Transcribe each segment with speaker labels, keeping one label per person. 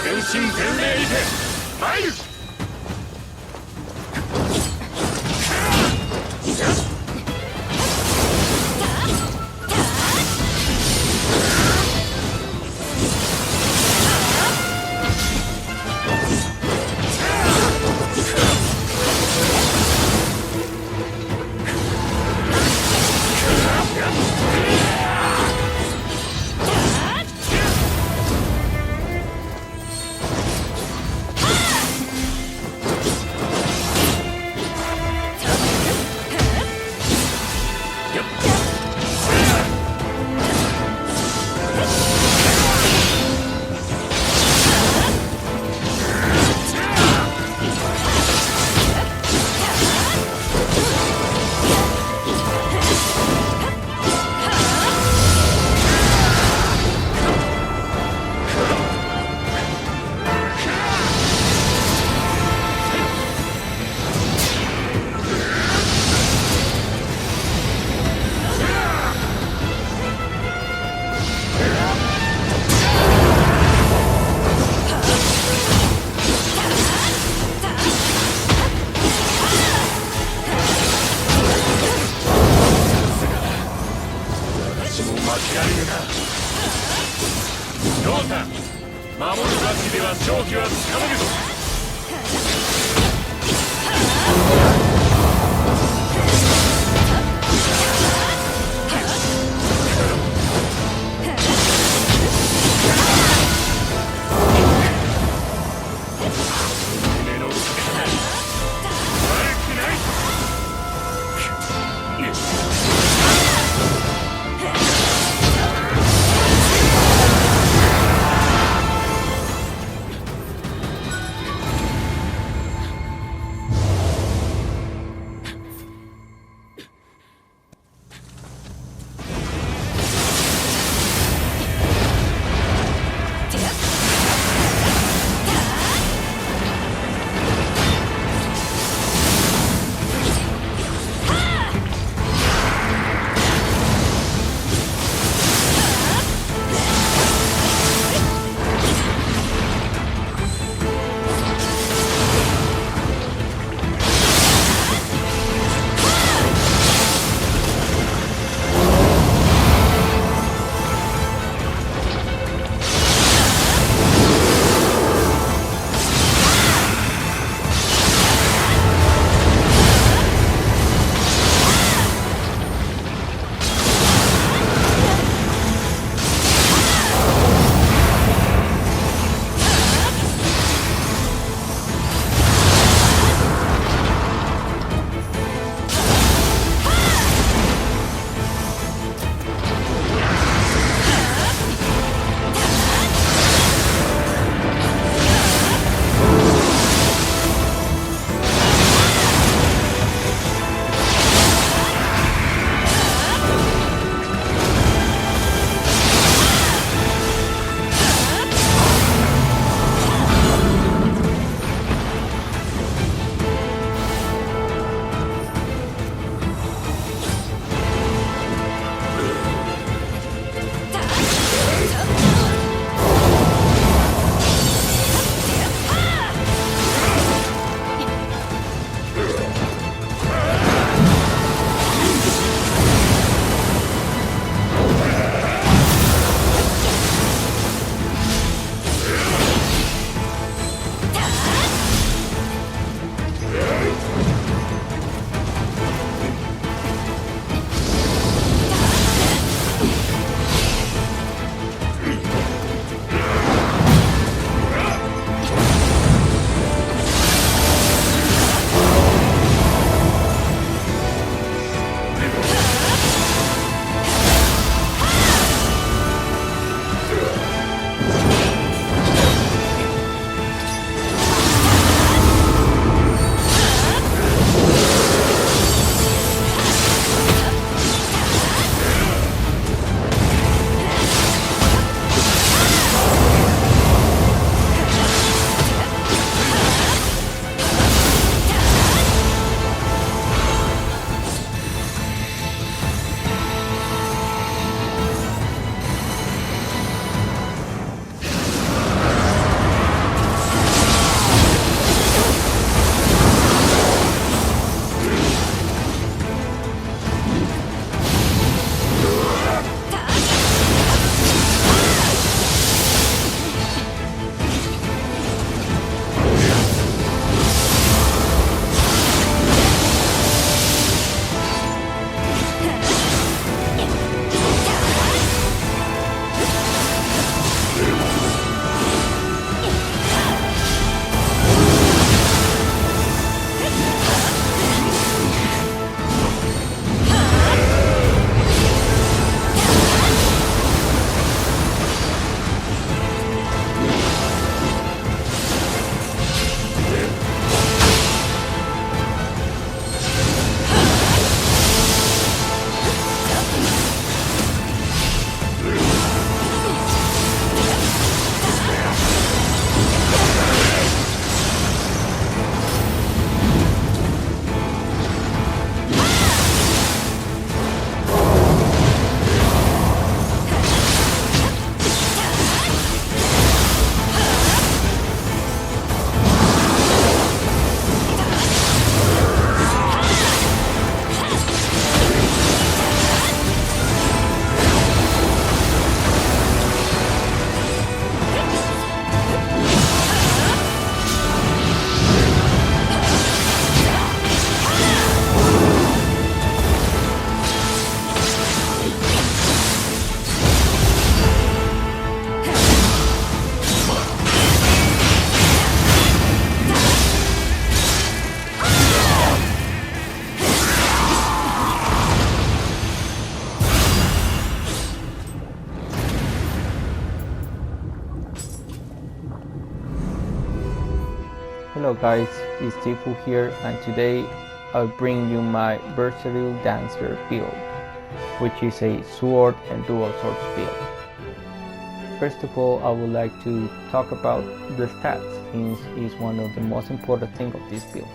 Speaker 1: 全身全霊にて参る。
Speaker 2: Hello guys, it's Cifu here, and today I'll bring you my versatile dancer build, which is a sword and dual swords build. First of all, I would like to talk about the stats, since it's one of the most important things of this build.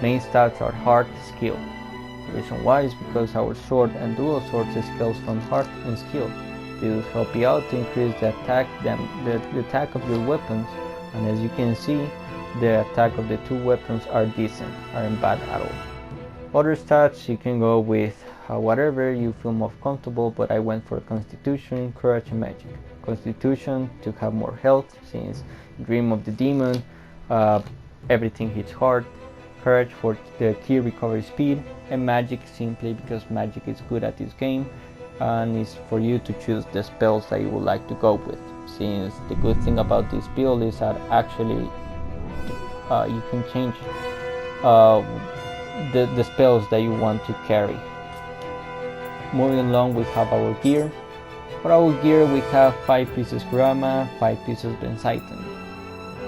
Speaker 2: Main stats are heart, skill. The reason why is because our sword and dual swords scales from heart and skill. These help you out to increase the attack of your weapons, and as you can see, the attack of the two weapons are decent, aren't bad at all. Other stats you can go with whatever you feel more comfortable, but I went for Constitution, Courage and Magic. Constitution to have more health, since Dream of the Demon, everything hits hard. Courage for the key recovery speed, and Magic simply because Magic is good at this game, and it's for you to choose the spells that you would like to go with, since the good thing about this build is that actually you can change the spells that you want to carry. Moving along, we have our gear. For our gear we have 5 pieces Kurama, 5 pieces Bensighten.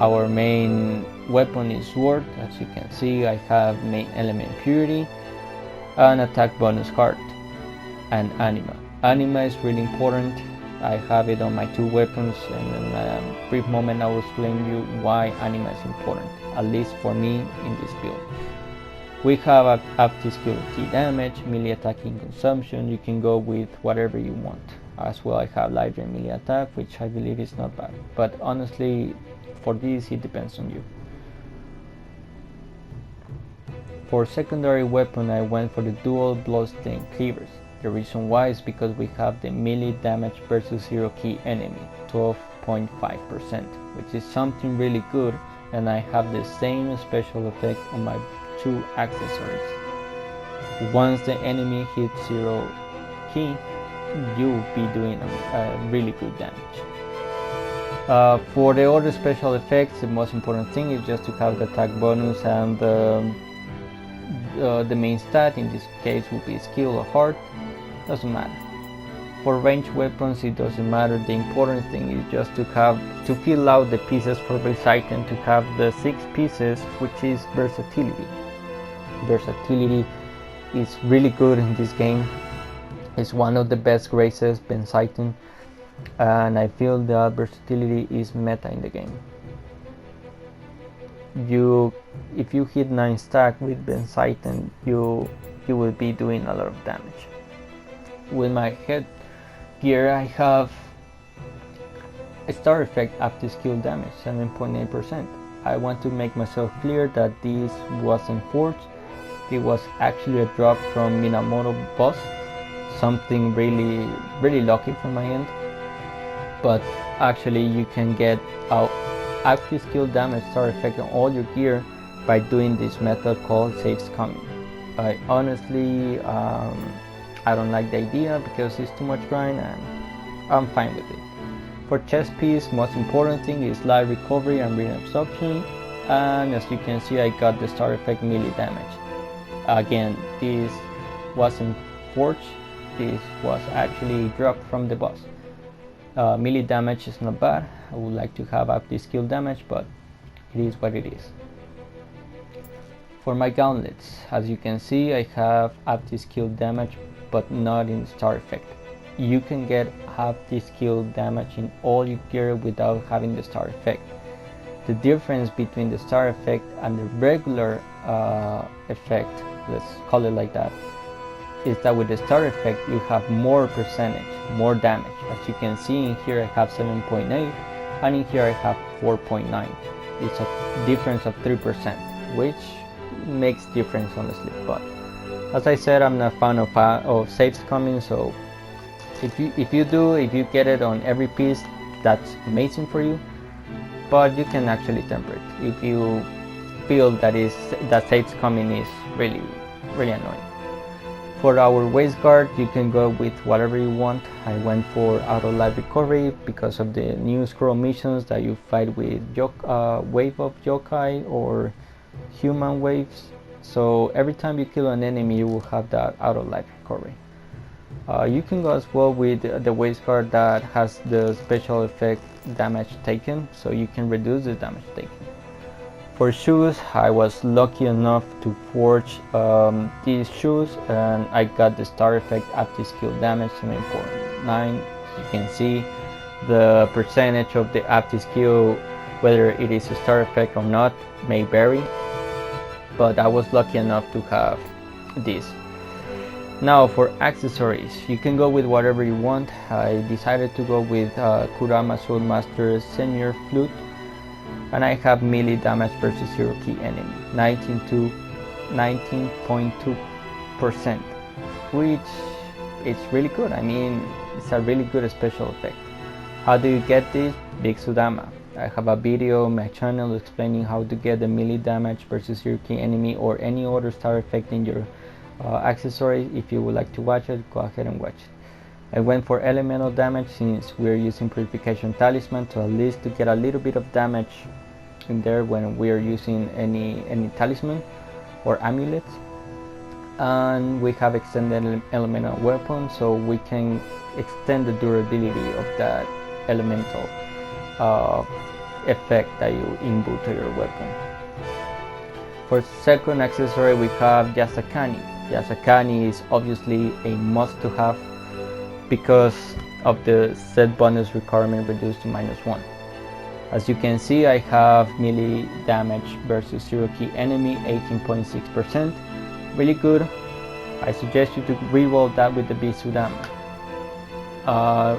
Speaker 2: Our main weapon is sword. As you can see, I have main element purity, an attack bonus card, and anima. Anima is really important. I have it on my 2 weapons, and in a brief moment I will explain you why anima is important, at least for me in this build. We have active skill key damage, melee attacking consumption. You can go with whatever you want. As well, I have light drain melee attack, which I believe is not bad, but honestly for this it depends on you. For secondary weapon I went for the dual bloodstain cleavers. The reason why is because we have the melee damage versus 0 key enemy, 12.5%, which is something really good, and I have the same special effect on my 2 accessories. Once the enemy hits 0 key, you'll be doing really good damage. For the other special effects, the most important thing is just to have the attack bonus and the main stat. In this case would be skill or heart, doesn't matter. For ranged weapons it doesn't matter. The important thing is just to fill out the pieces for Bensighten, to have the 6 pieces, which is versatility. Versatility is really good in this game. It's one of the best graces, Bensighten, and I feel that versatility is meta in the game. If you hit 9 stack with Bensighten, you will be doing a lot of damage. With my head gear I have a star effect after skill damage, 7.8%. I want to make myself clear that this wasn't forged. It was actually a drop from Minamoto boss, something really lucky from my end. But actually you can get active skill damage star effect on all your gear by doing this method called saves coming. I honestly I don't like the idea because it's too much grind, and I'm fine with it. For chest piece, most important thing is light recovery and rune absorption, and as you can see I got the star effect melee damage. Again, this wasn't forged, this was actually dropped from the boss. Melee damage is not bad. I would like to have up the skill damage, but it is what it is. For my gauntlets, as you can see I have up the skill damage, but not in star effect. You can get half the skill damage in all your gear without having the star effect. The difference between the star effect and the regular effect, let's call it like that, is that with the star effect you have more percentage, more damage. As you can see in here I have 7.8, and in here I have 4.9. It's a difference of 3%, which makes difference honestly, but as I said, I'm not a fan of saves coming, so if you get it on every piece, that's amazing for you, but you can actually temper it if you feel that saves coming is really annoying. For our Waistguard, you can go with whatever you want. I went for auto life recovery because of the new scroll missions that you fight with wave of yokai or human waves. So every time you kill an enemy you will have that auto life recovery. You can go as well with the Waistguard that has the special effect damage taken, so you can reduce the damage taken. For shoes, I was lucky enough to forge these shoes, and I got the star effect active skill damage 7.9. You can see the percentage of the active skill, whether it is a star effect or not, may vary, but I was lucky enough to have this. Now for accessories, you can go with whatever you want. I decided to go with Kurama Soulmaster Senior Flute, and I have melee damage versus zero key enemy 19.2%, which is really good. I mean, it's a really good special effect. How do you get this? Big Sudama. I have a video on my channel explaining how to get the melee damage versus zero key enemy or any other star effect in your accessory. If you would like to watch it, go ahead and watch it. I went for elemental damage since we're using Purification Talisman, to at least to get a little bit of damage in there when we're using any talisman or amulets. And we have extended elemental weapon, so we can extend the durability of that elemental effect that you imbue to your weapon. For second accessory, we have Yasakani. Yasakani is obviously a must to have because of the set bonus requirement reduced to -1. As you can see, I have melee damage versus zero key enemy 18.6%. Really good. I suggest you to reroll that with the Bisudama.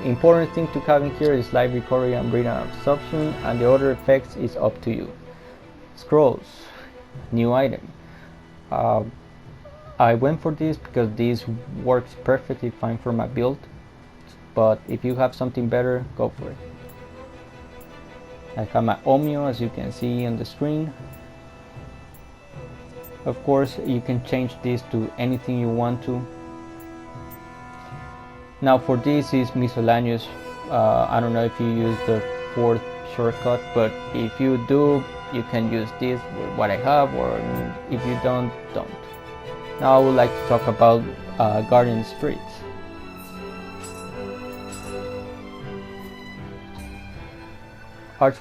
Speaker 2: Important thing to have in here is life recovery and rhythm absorption, and the other effects is up to you. Scrolls, new item. I went for this because this works perfectly fine for my build, but if you have something better, go for it. I have my Omio, as you can see on the screen. Of course, you can change this to anything you want to. Now for this is miscellaneous. I don't know if you use the 4th shortcut, but if you do, you can use this with what I have, or if you don't. Now I would like to talk about Guardian Spirits.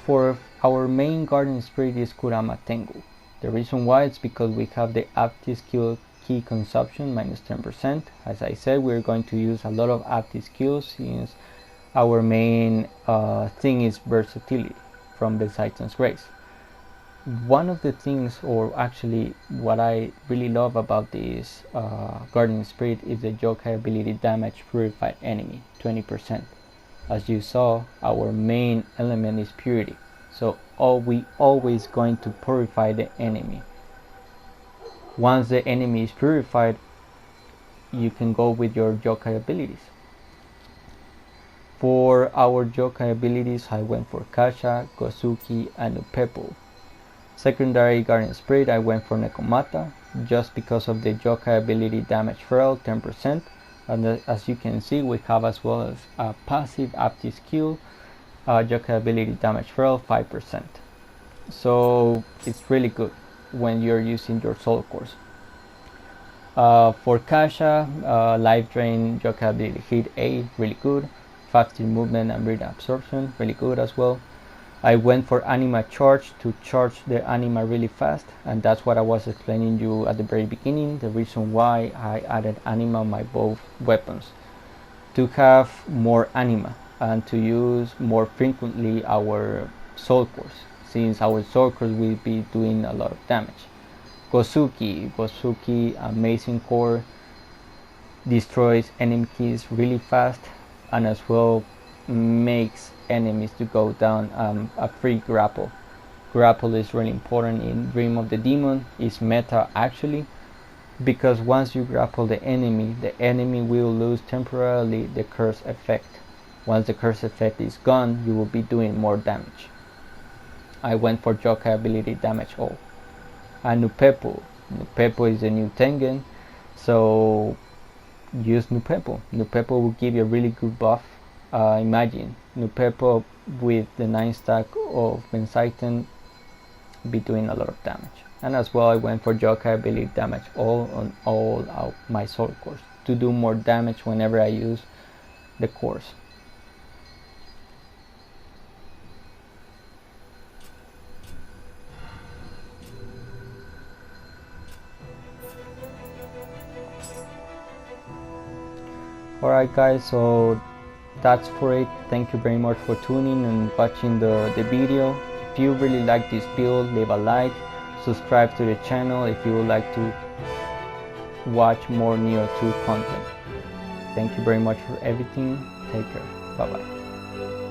Speaker 2: For our main Guardian Spirit is Kurama Tengu. The reason why is because we have the active skill key consumption -10%. As I said, we're going to use a lot of active skills since our main thing is versatility from the Titan's Grace. One of the things, or actually what I really love about this Guardian Spirit, is the yokai ability damage purified enemy 20%. As you saw, our main element is purity, so we always going to purify the enemy. Once the enemy is purified, you can go with your yokai abilities. For our yokai abilities, I went for Kasha, Gosuki, and Upeppo. Secondary Guardian Spirit, I went for Nekomata, just because of the yokai ability damage Feral 10%, and as you can see, we have as well as a passive active skill yokai ability damage Feral 5%. So it's really good when you're using your soul cores. For Kasha, life drain yokai ability hit 8, really good. Faster movement and rhythm absorption, really good as well. I went for anima charge to charge the anima really fast, and that's what I was explaining you at the very beginning, the reason why I added anima on my both weapons, to have more anima and to use more frequently our soul cores, since our soul cores will be doing a lot of damage. Gosuki amazing core, destroys enemies really fast, and as well makes enemies to go down a free grapple. Grapple is really important in Dream of the Demon. It's meta actually, because once you grapple the enemy will lose temporarily the curse effect. Once the curse effect is gone, you will be doing more damage. I went for yokai ability damage all. And Upeppo is the new Tengen, so use Upeppo. Upeppo will give you a really good buff. Imagine Upeppo with the 9 stack of Bensighten be doing a lot of damage. And as well, I went for yokai ability damage all on all of my soul cores to do more damage whenever I use the cores. Alright guys, so that's for it. Thank you very much for tuning and watching the video. If you really like this build, leave a like, subscribe to the channel if you would like to watch more Nioh 2 content. Thank you very much for everything. Take care. Bye bye.